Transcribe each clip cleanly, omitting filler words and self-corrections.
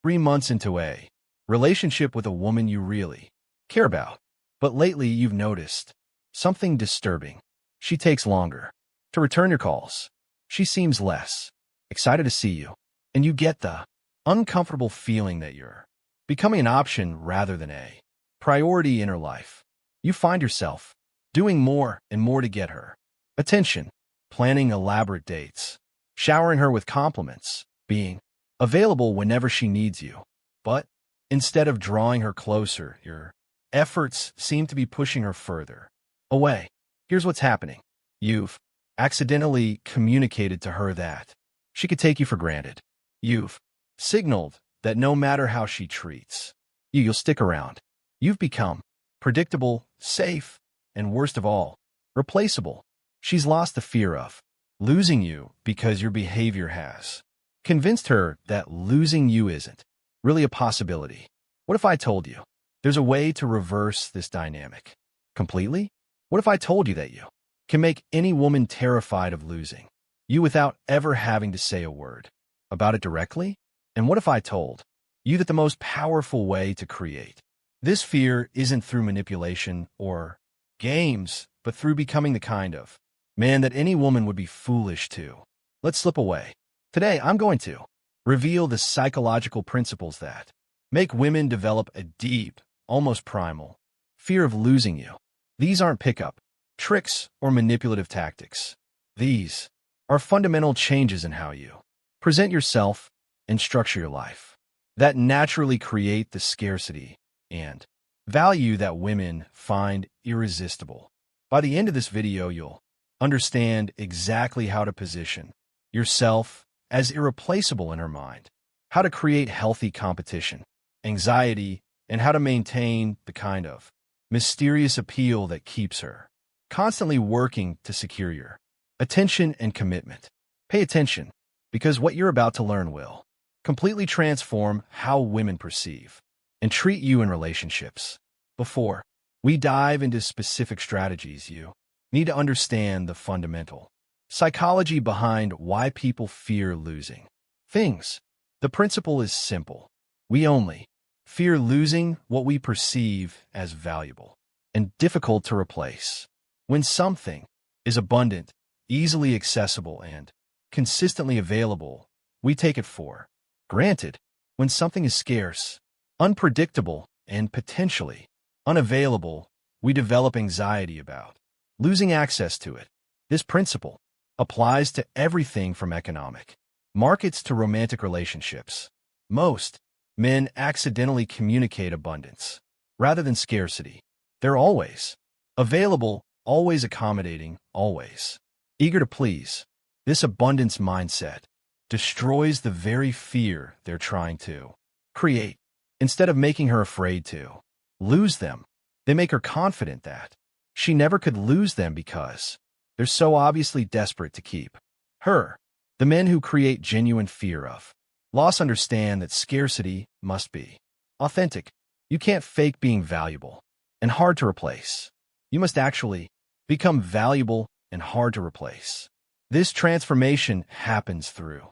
3 months into a relationship with a woman you really care about. But lately you've noticed something disturbing. She takes longer to return your calls. She seems less excited to see you. And you get the uncomfortable feeling that you're becoming an option rather than a priority in her life. You find yourself doing more and more to get her attention, planning elaborate dates, showering her with compliments, being available whenever she needs you. But instead of drawing her closer, your efforts seem to be pushing her further away. Here's what's happening. You've accidentally communicated to her that she could take you for granted. You've signaled that no matter how she treats you, you'll stick around. You've become predictable, safe, and worst of all, replaceable. She's lost the fear of losing you because your behavior has convinced her that losing you isn't really a possibility. What if I told you there's a way to reverse this dynamic completely? What if I told you that you can make any woman terrified of losing you without ever having to say a word about it directly? And what if I told you that the most powerful way to create this fear isn't through manipulation or games, but through becoming the kind of man that any woman would be foolish to let slip away? Today, I'm going to reveal the psychological principles that make women develop a deep, almost primal fear of losing you. These aren't pickup tricks or manipulative tactics. These are fundamental changes in how you present yourself and structure your life that naturally create the scarcity and value that women find irresistible. By the end of this video, you'll understand exactly how to position yourself as irreplaceable in her mind, how to create healthy competition, anxiety, and how to maintain the kind of mysterious appeal that keeps her constantly working to secure your attention and commitment. Pay attention, because what you're about to learn will completely transform how women perceive and treat you in relationships. Before we dive into specific strategies, you need to understand the fundamental psychology behind why people fear losing things. The principle is simple. We only fear losing what we perceive as valuable and difficult to replace. When something is abundant, easily accessible, and consistently available, we take it for granted. When something is scarce, unpredictable, and potentially unavailable, we develop anxiety about losing access to it. This principle applies to everything from economic markets to romantic relationships. Most men accidentally communicate abundance rather than scarcity. They're always available, always accommodating, always eager to please. This abundance mindset destroys the very fear they're trying to create. Instead of making her afraid to lose them, they make her confident that she never could lose them because they're so obviously desperate to keep her. The men who create genuine fear of loss understand that scarcity must be authentic. You can't fake being valuable and hard to replace. You must actually become valuable and hard to replace. This transformation happens through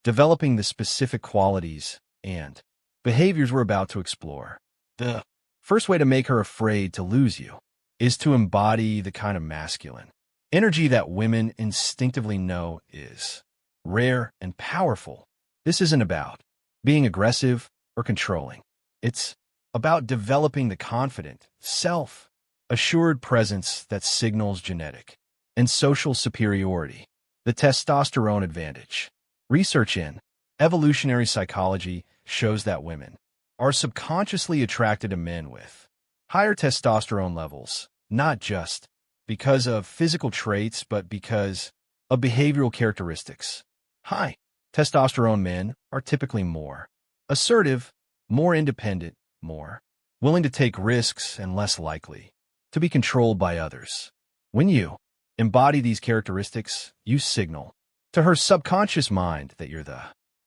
developing the specific qualities and behaviors we're about to explore. The first way to make her afraid to lose you is to embody the kind of masculine energy that women instinctively know is rare and powerful. This isn't about being aggressive or controlling. It's about developing the confident, self-assured presence that signals genetic and social superiority, the testosterone advantage. Research in evolutionary psychology shows that women are subconsciously attracted to men with higher testosterone levels, not just because of physical traits, but because of behavioral characteristics. High testosterone men are typically more assertive, more independent, more willing to take risks, and less likely to be controlled by others. When you embody these characteristics, you signal to her subconscious mind that you're the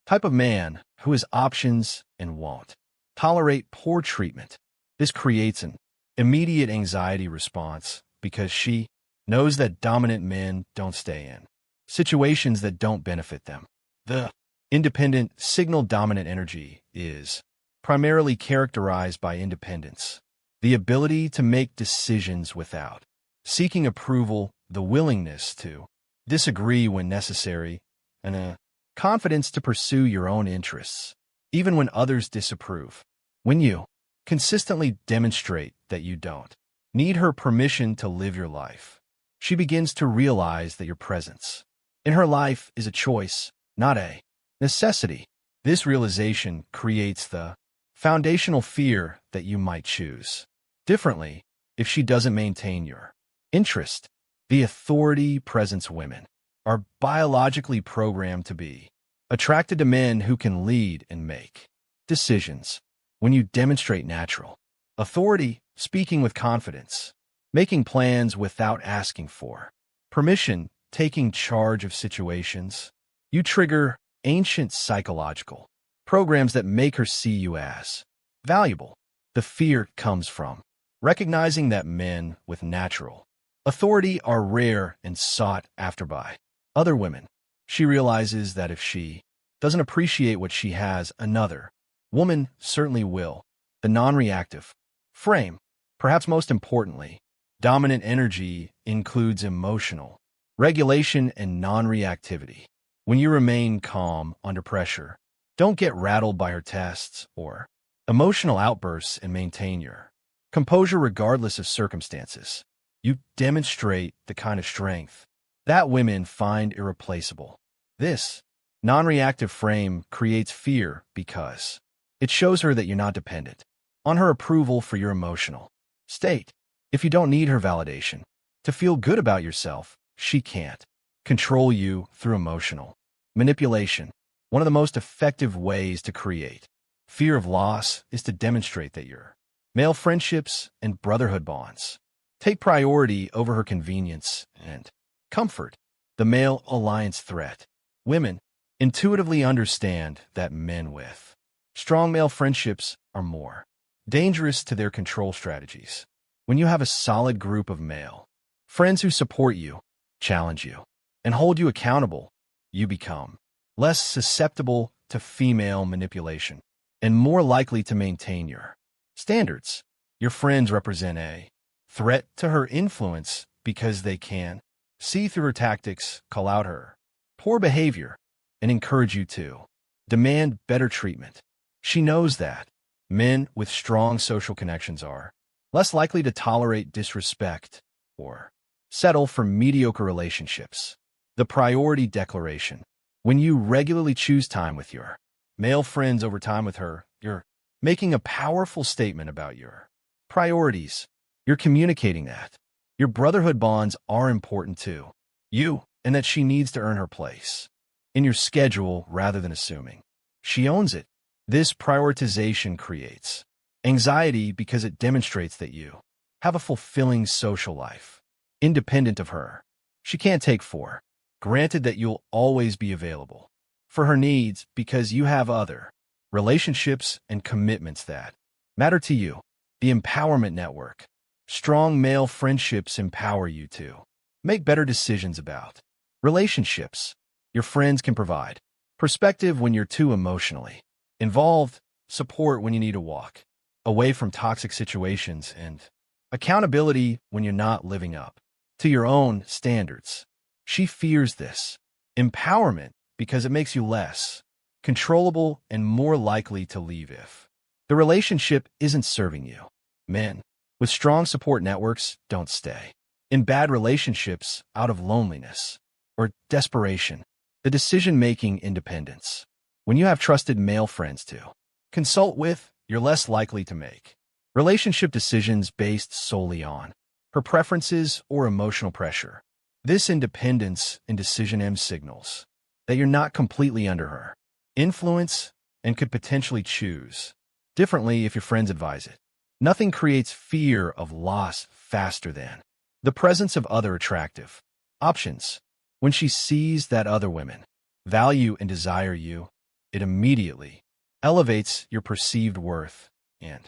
type of man who has options and won't tolerate poor treatment. This creates an immediate anxiety response because she knows that dominant men don't stay in situations that don't benefit them. The Independent, signal-dominant energy is primarily characterized by independence, the ability to make decisions without seeking approval, the willingness to disagree when necessary, and a confidence to pursue your own interests, even when others disapprove. When you consistently demonstrate that you don't need her permission to live your life, she begins to realize that your presence in her life is a choice, not a necessity. This realization creates the foundational fear that you might choose differently if she doesn't maintain your interest. The authority presence women are biologically programmed to be attracted to men who can lead and make decisions. When you demonstrate natural authority, speaking with confidence, making plans without asking for permission, taking charge of situations, you trigger ancient psychological programs that make her see you as valuable. The fear comes from recognizing that men with natural authority are rare and sought after by other women. She realizes that if she doesn't appreciate what she has, another woman certainly will. The non-reactive frame, perhaps most importantly, dominant energy includes emotional regulation and non-reactivity. When you remain calm under pressure, don't get rattled by her tests or emotional outbursts, and maintain your composure regardless of circumstances, you demonstrate the kind of strength that women find irreplaceable. This non-reactive frame creates fear because it shows her that you're not dependent on her approval for your emotional state. If you don't need her validation to feel good about yourself, she can't control you through emotional manipulation. One of the most effective ways to create fear of loss is to demonstrate that your male friendships and brotherhood bonds take priority over her convenience and comfort. The male alliance threat. Women intuitively understand that men with strong male friendships are more dangerous to their control strategies. When you have a solid group of male friends who support you, challenge you, and hold you accountable, you become less susceptible to female manipulation and more likely to maintain your standards. Your friends represent a threat to her influence because they can see through her tactics, call out her poor behavior, and encourage you to demand better treatment. She knows that men with strong social connections are less likely to tolerate disrespect or settle for mediocre relationships. The priority declaration. When you regularly choose time with your male friends over time with her, you're making a powerful statement about your priorities. You're communicating that your brotherhood bonds are important to you and that she needs to earn her place in your schedule rather than assuming she owns it. This prioritization creates anxiety because it demonstrates that you have a fulfilling social life, independent of her. She can't take for granted that you'll always be available for her needs because you have other relationships and commitments that matter to you. The empowerment network. Strong male friendships empower you to make better decisions about relationships. Your friends can provide perspective when you're too emotionally involved, support when you need to walk away from toxic situations, and accountability when you're not living up to your own standards. She fears this empowerment because it makes you less controllable and more likely to leave if the relationship isn't serving you. Men with strong support networks don't stay in bad relationships out of loneliness or desperation. The decision-making independence. When you have trusted male friends to consult with, you're less likely to make relationship decisions based solely on her preferences or emotional pressure. This independence in decision M signals that you're not completely under her influence and could potentially choose differently if your friends advise it. Nothing creates fear of loss faster than the presence of other attractive options. When she sees that other women value and desire you, it immediately elevates your perceived worth and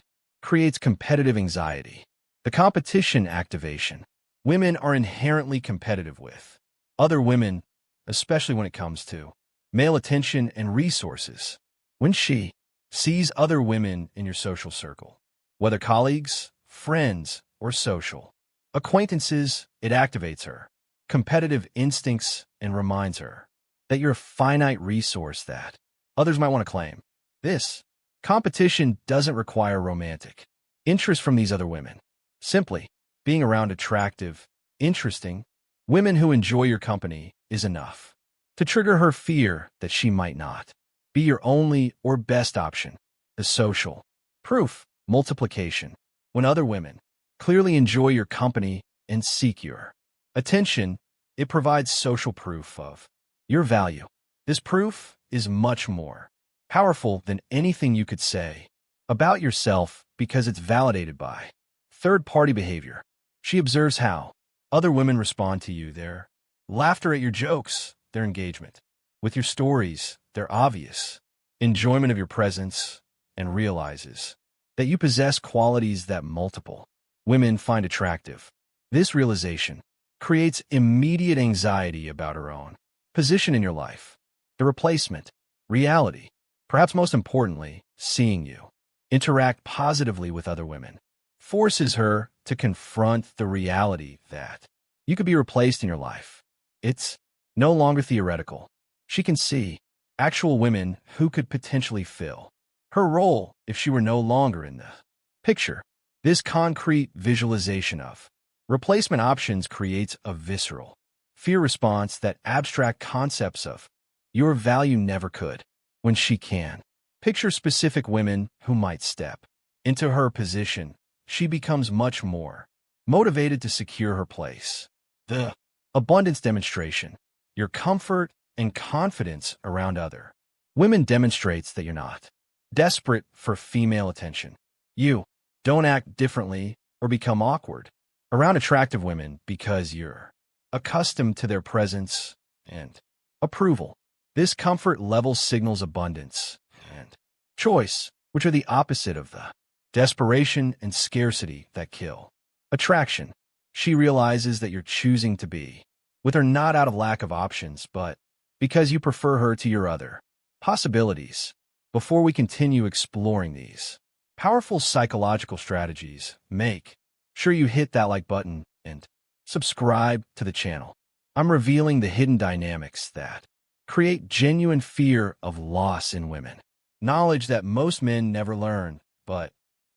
creates competitive anxiety. The competition activation. Women are inherently competitive with other women, especially when it comes to male attention, and resources. When she sees other women in your social circle, whether colleagues, friends, or social acquaintances, it activates her competitive instincts and reminds her that you're a finite resource that others might want to claim. This competition doesn't require romantic interest from these other women. Simply being around attractive, interesting women who enjoy your company is enough to trigger her fear that she might not be your only or best option. The social proof multiplication. When other women clearly enjoy your company and seek your attention, it provides social proof of your value. This proof is much more powerful than anything you could say about yourself because it's validated by third-party behavior. She observes how other women respond to you, their laughter at your jokes, their engagement with your stories, their obvious enjoyment of your presence, and realizes that you possess qualities that multiple women find attractive. This realization creates immediate anxiety about her own position in your life. The replacement reality, perhaps most importantly, seeing you interact positively with other women, forces her to confront the reality that you could be replaced in your life. It's no longer theoretical. She can see actual women who could potentially fill her role if she were no longer in the picture. This concrete visualization of replacement options creates a visceral fear response that abstract concepts of your value never could. When she can picture specific women who might step into her position, she becomes much more motivated to secure her place. The abundance demonstration. Your comfort and confidence around other women demonstrates that you're not desperate for female attention. You don't act differently or become awkward around attractive women because you're accustomed to their presence and approval. This comfort level signals abundance and choice, which are the opposite of the desperation and scarcity that kill attraction. She realizes that you're choosing to be with her not out of lack of options, but because you prefer her to your other possibilities. Before we continue exploring these powerful psychological strategies, make sure you hit that like button and subscribe to the channel. I'm revealing the hidden dynamics that create genuine fear of loss in women. Knowledge that most men never learn, but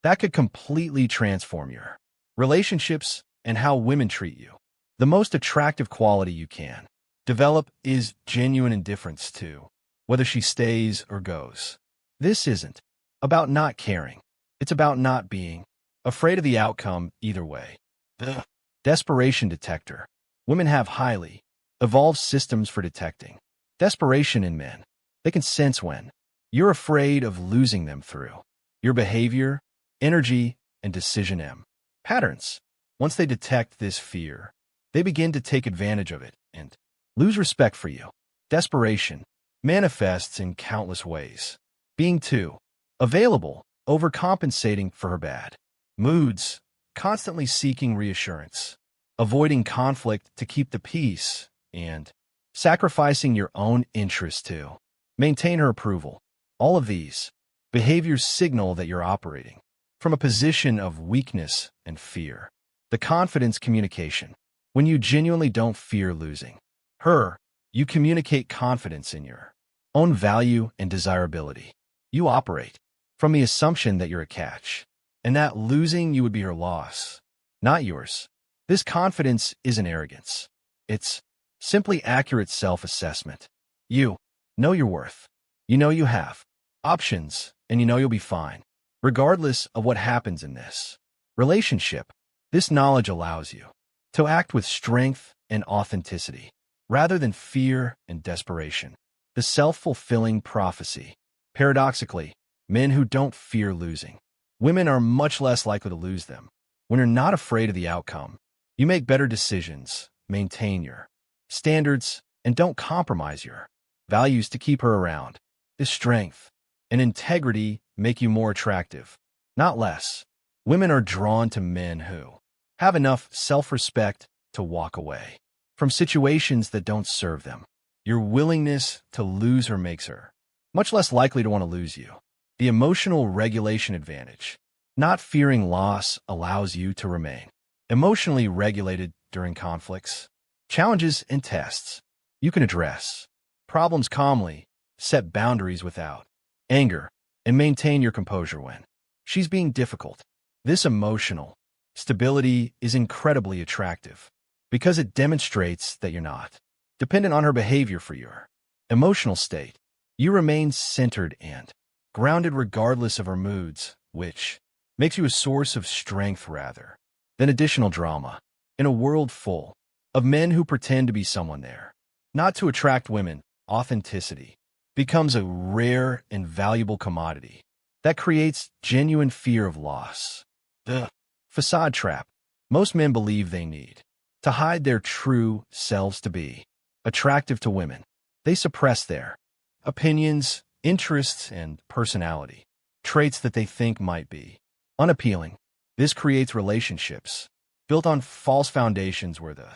that could completely transform your relationships and how women treat you. The most attractive quality you can develop is genuine indifference to whether she stays or goes. This isn't about not caring. It's about not being afraid of the outcome either way. The desperation detector. Women have highly evolved systems for detecting desperation in men. They can sense when you're afraid of losing them through your behavior, energy, and decision patterns. Once they detect this fear, they begin to take advantage of it and lose respect for you. Desperation manifests in countless ways. Being too available, overcompensating for her bad moods, constantly seeking reassurance, avoiding conflict to keep the peace, and sacrificing your own interests to maintain her approval. All of these behaviors signal that you're operating from a position of weakness and fear. The confidence communication. When you genuinely don't fear losing her, you communicate confidence in your own value and desirability. You operate from the assumption that you're a catch, and that losing you would be her loss, not yours. This confidence isn't arrogance. It's simply accurate self-assessment. You know your worth. You know you have options, and you know you'll be fine, regardless of what happens in this relationship. This knowledge allows you to act with strength and authenticity, rather than fear and desperation. The self-fulfilling prophecy. Paradoxically, men who don't fear losing women are much less likely to lose them. When you're not afraid of the outcome, you make better decisions, maintain your standards, and don't compromise your values to keep her around. This strength and integrity make you more attractive, not less. Women are drawn to men who have enough self-respect to walk away from situations that don't serve them. Your willingness to lose her makes her much less likely to want to lose you. The emotional regulation advantage. Not fearing loss allows you to remain emotionally regulated during conflicts, challenges, and tests. You can address problems calmly, set boundaries without anger, and maintain your composure when she's being difficult. This emotional stability is incredibly attractive because it demonstrates that you're not dependent on her behavior for your emotional state. You remain centered and grounded regardless of her moods, which makes you a source of strength rather than additional drama. In a world full of men who pretend to be someone there, not to attract women, authenticity becomes a rare and valuable commodity that creates genuine fear of loss. The facade trap. Most men believe they need to hide their true selves to be attractive to women. They suppress their opinions, interests, and personality, traits that they think might be unappealing. This creates relationships built on false foundations where the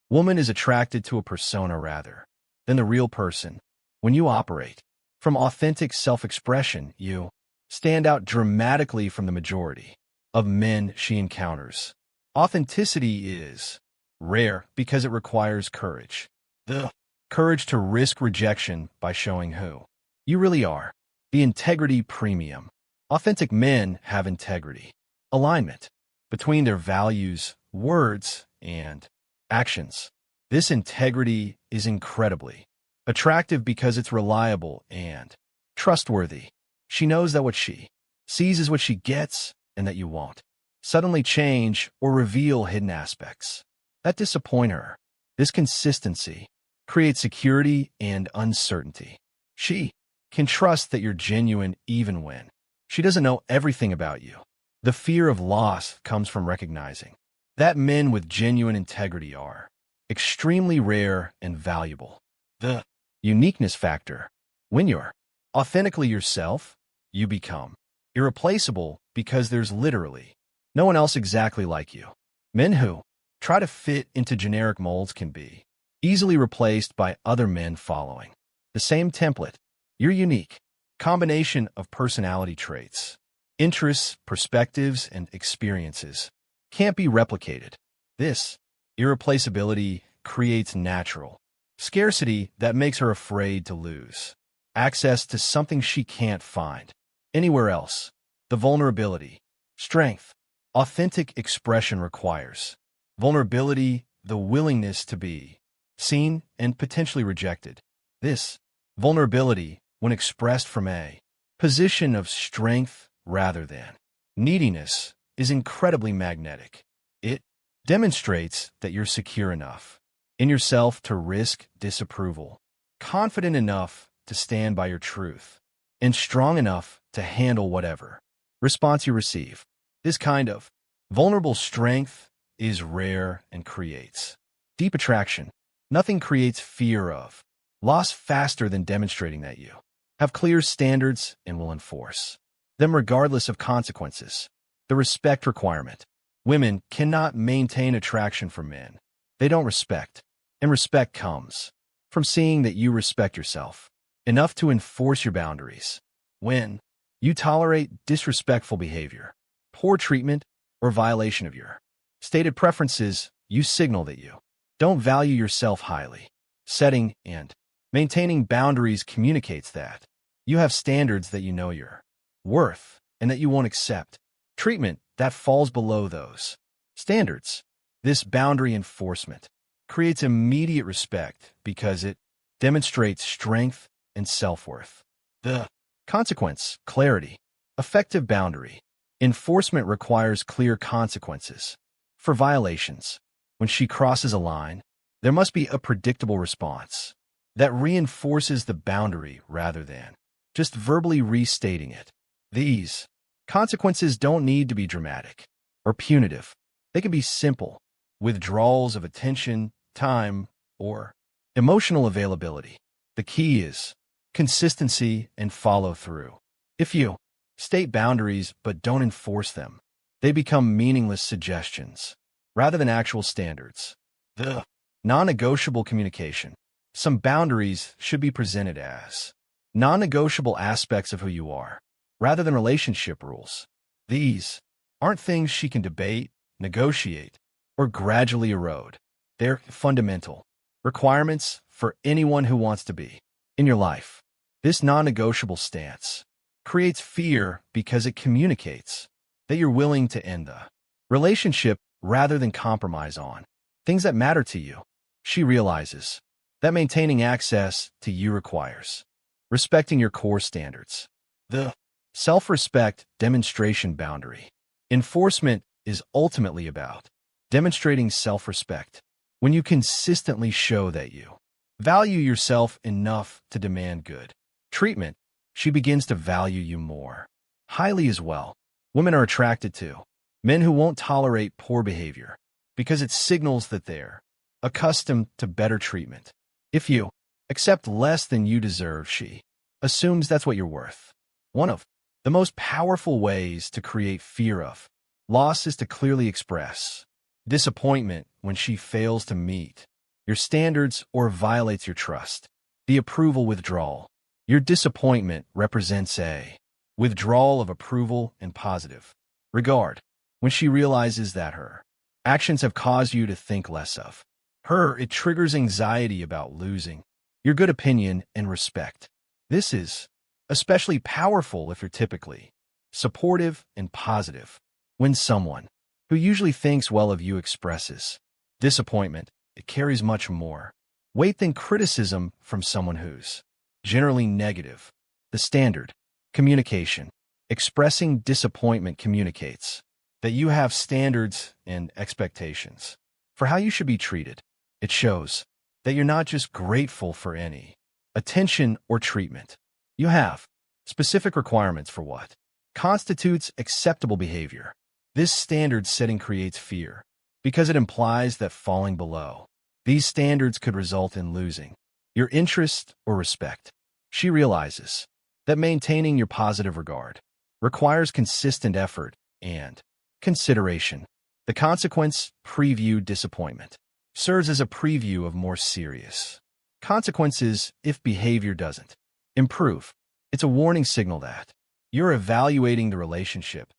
woman is attracted to a persona rather than the real person. When you operate from authentic self-expression, you stand out dramatically from the majority of men she encounters. Authenticity is rare because it requires courage. The courage to risk rejection by showing who you really are. The integrity premium. Authentic men have integrity, alignment between their values, words, and actions. This integrity is incredibly attractive because it's reliable and trustworthy. She knows that what she sees is what she gets and that you won't suddenly change or reveal hidden aspects that disappoint her. This consistency creates security and uncertainty. She can trust that you're genuine even when she doesn't know everything about you. The fear of loss comes from recognizing that men with genuine integrity are extremely rare and valuable. The uniqueness factor. When you're authentically yourself, you become irreplaceable because there's literally no one else exactly like you. Men who try to fit into generic molds can be easily replaced by other men following the same template. Your unique combination of personality traits, interests, perspectives, and experiences can't be replicated. This irreplaceability creates natural scarcity that makes her afraid to lose access to something she can't find anywhere else. The vulnerability, strength, authentic expression requires vulnerability, the willingness to be seen and potentially rejected. This vulnerability, when expressed from a position of strength rather than neediness, is incredibly magnetic. It demonstrates that you're secure enough in yourself to risk disapproval, confident enough to stand by your truth, and strong enough to handle whatever response you receive. This kind of vulnerable strength is rare and creates deep attraction. Nothing creates fear of loss faster than demonstrating that you have clear standards and will enforce them regardless of consequences. The respect requirement. Women cannot maintain attraction for men they don't respect, and respect comes from seeing that you respect yourself enough to enforce your boundaries. When you tolerate disrespectful behavior, poor treatment, or violation of your stated preferences, you signal that you don't value yourself highly. Setting and maintaining boundaries communicates that you have standards that you know your worth and that you won't accept treatment that falls below those standards. This boundary enforcement creates immediate respect because it demonstrates strength and self-worth. The consequence, clarity, effective boundary enforcement requires clear consequences for violations. When she crosses a line, there must be a predictable response that reinforces the boundary rather than just verbally restating it. These consequences don't need to be dramatic or punitive. They can be simple withdrawals of attention, time, or emotional availability. The key is consistency and follow through. If you state boundaries but don't enforce them, they become meaningless suggestions rather than actual standards. The non-negotiable communication. Some boundaries should be presented as non-negotiable aspects of who you are, rather than relationship rules. These aren't things she can debate, negotiate, or gradually erode. They're fundamental requirements for anyone who wants to be in your life. This non-negotiable stance creates fear because it communicates that you're willing to end the relationship rather than compromise on things that matter to you. She realizes that maintaining access to you requires respecting your core standards. The self-respect demonstration boundary enforcement is ultimately about demonstrating self-respect. When you consistently show that you value yourself enough to demand good treatment, she begins to value you more highly as well. Women are attracted to men who won't tolerate poor behavior because it signals that they're accustomed to better treatment. If you accept less than you deserve, she assumes that's what you're worth. One of the most powerful ways to create fear of loss is to clearly express disappointment when she fails to meet your standards or violates your trust. The approval withdrawal. Your disappointment represents a withdrawal of approval and positive regard. When she realizes that her actions have caused you to think less of her, it triggers anxiety about losing your good opinion and respect. This is especially powerful if you're typically supportive and positive. When someone who usually thinks well of you expresses disappointment, it carries much more weight than criticism from someone who's generally negative. The standard communication. Expressing disappointment communicates that you have standards and expectations for how you should be treated. It shows that you're not just grateful for any attention or treatment. You have specific requirements for what constitutes acceptable behavior. This standard setting creates fear because it implies that falling below these standards could result in losing your interest or respect. She realizes that maintaining your positive regard requires consistent effort and consideration. The consequence preview disappointment serves as a preview of more serious consequences if behavior doesn't improve. It's a warning signal that you're evaluating the relationship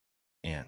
and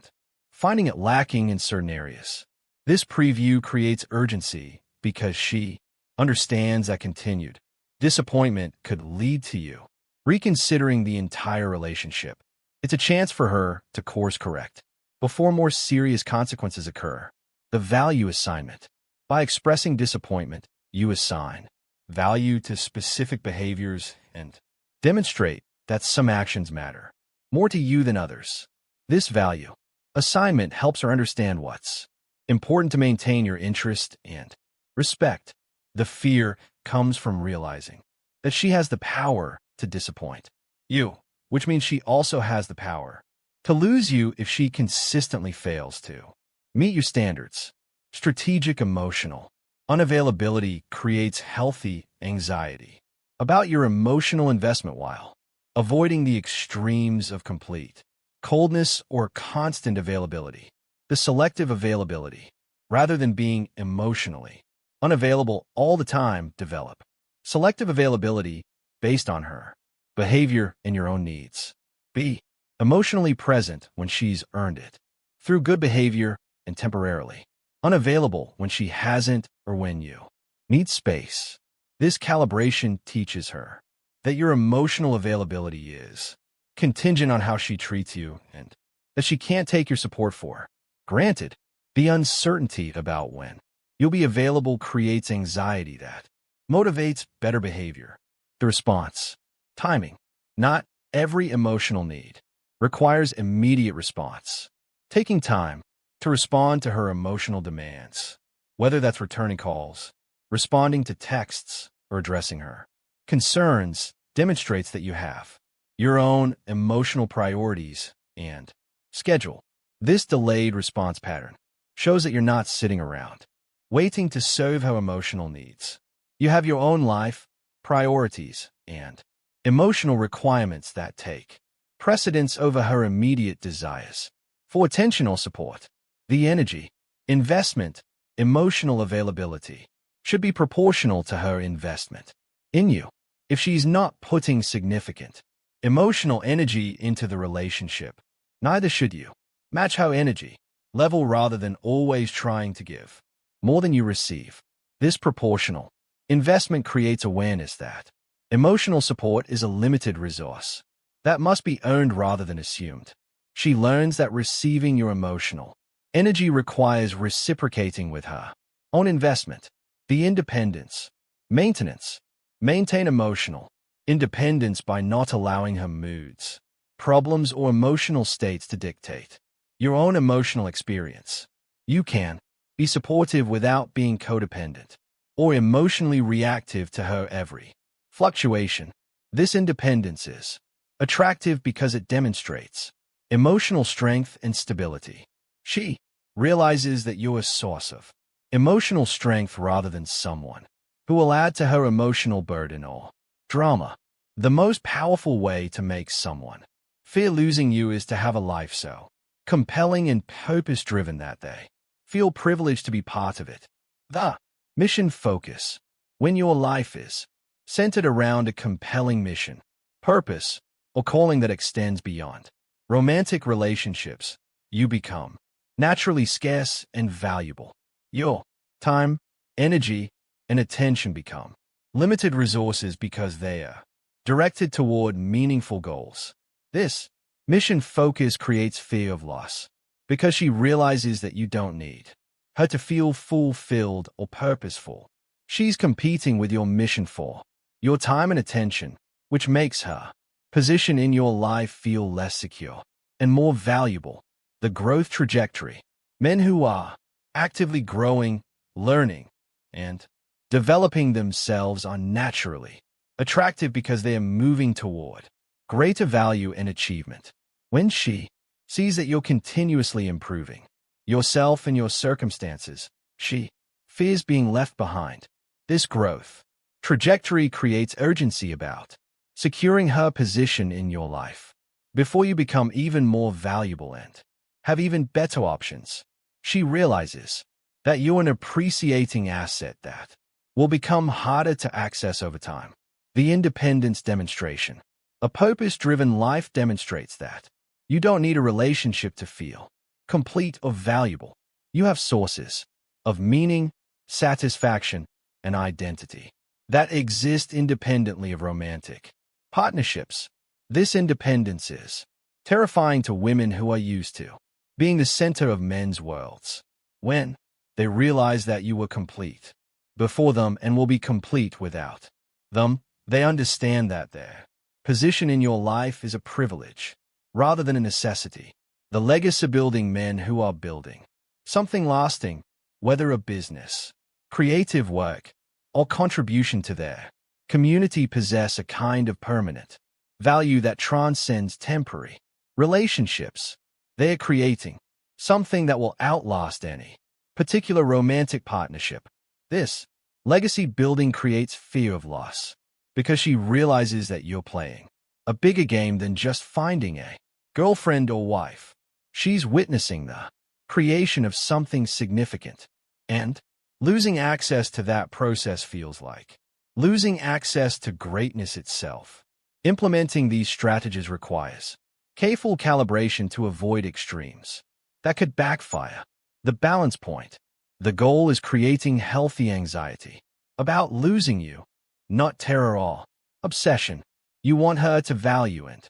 finding it lacking in certain areas. This preview creates urgency because she understands that continued disappointment could lead to you reconsidering the entire relationship. It's a chance for her to course correct before more serious consequences occur. The value assignment. By expressing disappointment, you assign value to specific behaviors and demonstrate that some actions matter more to you than others. This value assignment helps her understand what's important to maintain your interest and respect. The fear comes from realizing that she has the power to disappoint you, which means she also has the power to lose you if she consistently fails to meet your standards. Strategic emotional unavailability creates healthy anxiety about your emotional investment while avoiding the extremes of complete coldness or constant availability. The selective availability, rather than being emotionally unavailable all the time, develop selective availability based on her behavior and your own needs. Be emotionally present when she's earned it through good behavior and temporarily unavailable when she hasn't or when you need space. This calibration teaches her that your emotional availability is contingent on how she treats you and that she can't take your support for granted. The uncertainty about when you'll be available creates anxiety that motivates better behavior. The response. Timing. Not every emotional need requires immediate response. Taking time to respond to her emotional demands, whether that's returning calls, responding to texts, or addressing her concerns, demonstrates that you have your own emotional priorities and schedule. This delayed response pattern shows that you're not sitting around waiting to serve her emotional needs. You have your own life, priorities, and emotional requirements that take precedence over her immediate desires for attentional support. The energy, investment, emotional availability. should be proportional to her investment in you. If she's not putting significant emotional energy into the relationship, neither should you. Match her energy level rather than always trying to give more than you receive. This proportional investment creates awareness that emotional support is a limited resource that must be earned rather than assumed. She learns that receiving your emotional energy requires reciprocating with her own investment. The independence, maintenance, maintain emotional independence by not allowing her moods, problems, or emotional states to dictate your own emotional experience. You can be supportive without being codependent or emotionally reactive to her every fluctuation. This independence is attractive because it demonstrates emotional strength and stability. She realizes that you're a source of emotional strength rather than someone who will add to her emotional burden or drama. The most powerful way to make someone fear losing you is to have a life so compelling and purpose-driven that they feel privileged to be part of it. The mission focus. When your life is centered around a compelling mission, purpose, or calling that extends beyond romantic relationships, you become naturally scarce and valuable. Your time, energy, and attention become limited resources because they are directed toward meaningful goals. This mission focus creates fear of loss because she realizes that you don't need her to feel fulfilled or purposeful. She's competing with your mission for your time and attention, which makes her position in your life feel less secure and more valuable. The growth trajectory. Men who are actively growing, learning, and developing themselves are naturally attractive because they are moving toward greater value and achievement. When she sees that you're continuously improving yourself and your circumstances, she fears being left behind. This growth trajectory creates urgency about securing her position in your life before you become even more valuable and have even better options. She realizes that you're an appreciating asset that will become harder to access over time. The independence demonstration. A purpose-driven life demonstrates that you don't need a relationship to feel complete or valuable. You have sources of meaning, satisfaction, and identity that exist independently of romantic partnerships. This independence is terrifying to women who are used to being the center of men's worlds. When they realize that you were complete before them and will be complete without them, they understand that their position in your life is a privilege rather than a necessity. The legacy-building men who are building something lasting, whether a business, creative work, or contribution to their community, possess a kind of permanent value that transcends temporary relationships. They are creating something that will outlast any particular romantic partnership. This legacy building creates fear of loss because she realizes that you're playing a bigger game than just finding a girlfriend or wife. She's witnessing the creation of something significant, and losing access to that process feels like losing access to greatness itself. Implementing these strategies requires careful calibration to avoid extremes that could backfire. The balance point. The goal is creating healthy anxiety about losing you, not terror or obsession. You want her to value and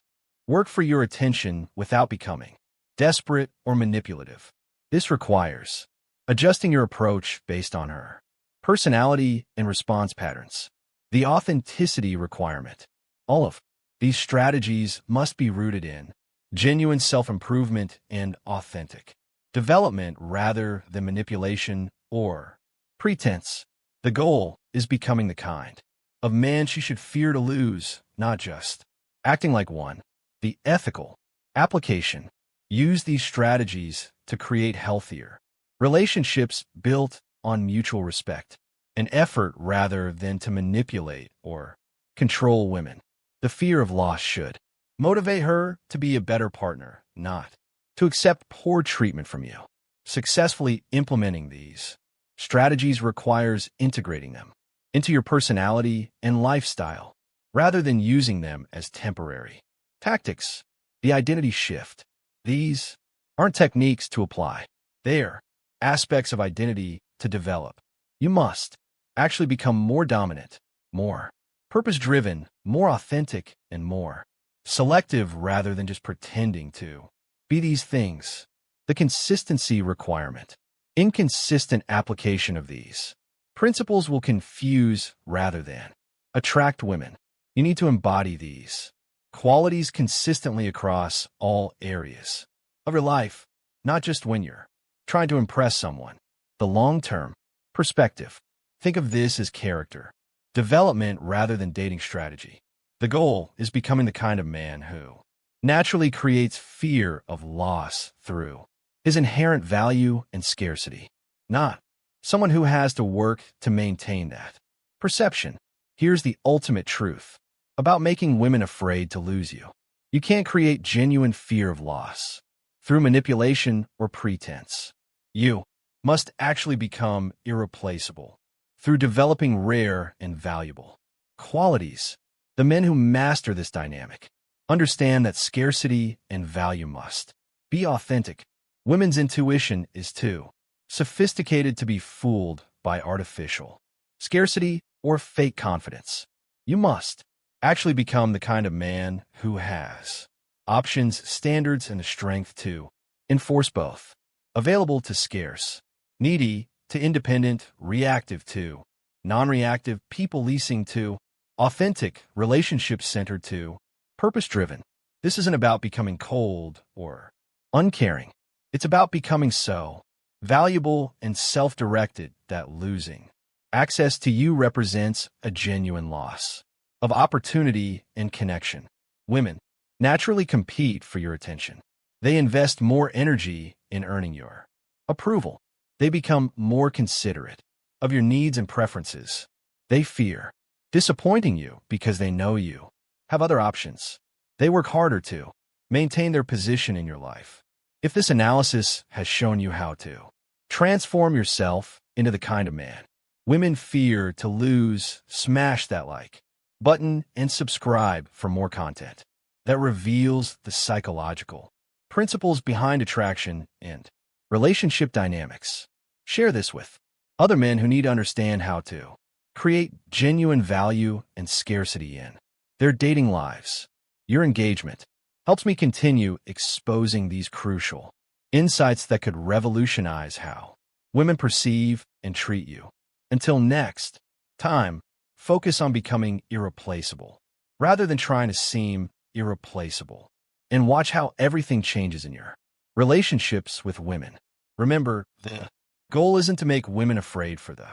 work for your attention without becoming desperate or manipulative. This requires adjusting your approach based on her personality and response patterns. The authenticity requirement. All of these strategies must be rooted in genuine self-improvement and authentic development rather than manipulation or pretense. The goal is becoming the kind of man she should fear to lose, not just acting like one. The ethical application. Use these strategies to create healthier relationships built on mutual respect and effort rather than to manipulate or control women. The fear of loss should motivate her to be a better partner, not to accept poor treatment from you. Successfully implementing these Strategies requires integrating them into your personality and lifestyle rather than using them as temporary tactics. The identity shift. These aren't techniques to apply. They're aspects of identity to develop. You must actually become more dominant, more purpose-driven, more authentic, and more selective rather than just pretending to be these things. The consistency requirement. Inconsistent application of these principles will confuse rather than attract women. You need to embody these qualities consistently across all areas of your life, not just when you're trying to impress someone. The long-term perspective. Think of this as character development rather than dating strategy. The goal is becoming the kind of man who naturally creates fear of loss through his inherent value and scarcity, not someone who has to work to maintain that perception. Here's the ultimate truth about making women afraid to lose you. You can't create genuine fear of loss through manipulation or pretense. You must actually become irreplaceable through developing rare and valuable qualities. The men who master this dynamic understand that scarcity and value must be authentic. Women's intuition is too sophisticated to be fooled by artificial scarcity or fake confidence. You must actually become the kind of man who has options, standards, and the strength to enforce both. Available to scarce, needy to independent, reactive to non-reactive, people-pleasing to authentic, relationship-centered to purpose-driven. This isn't about becoming cold or uncaring. It's about becoming so valuable and self-directed that losing access to you represents a genuine loss of opportunity and connection. Women naturally compete for your attention. They invest more energy in earning your approval. They become more considerate of your needs and preferences. They fear disappointing you because they know you have other options. They work harder to maintain their position in your life. If this analysis has shown you how to transform yourself into the kind of man women fear to lose, smash that like button and subscribe for more content that reveals the psychological principles behind attraction and relationship dynamics. Share this with other men who need to understand how to create genuine value and scarcity in their dating lives. Your engagement helps me continue exposing these crucial insights that could revolutionize how women perceive and treat you. Until next time, focus on becoming irreplaceable rather than trying to seem irreplaceable, and watch how everything changes in your relationships with women. Remember, the goal isn't to make women afraid for the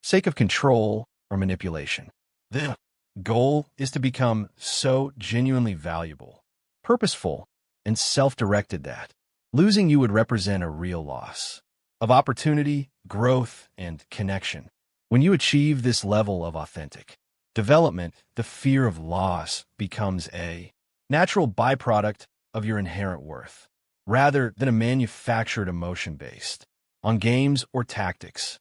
sake of control or manipulation. The goal is to become so genuinely valuable, purposeful, and self-directed that losing you would represent a real loss of opportunity, growth, and connection. When you achieve this level of authentic development, the fear of loss becomes a natural byproduct of your inherent worth, rather than a manufactured emotion based on games or tactics.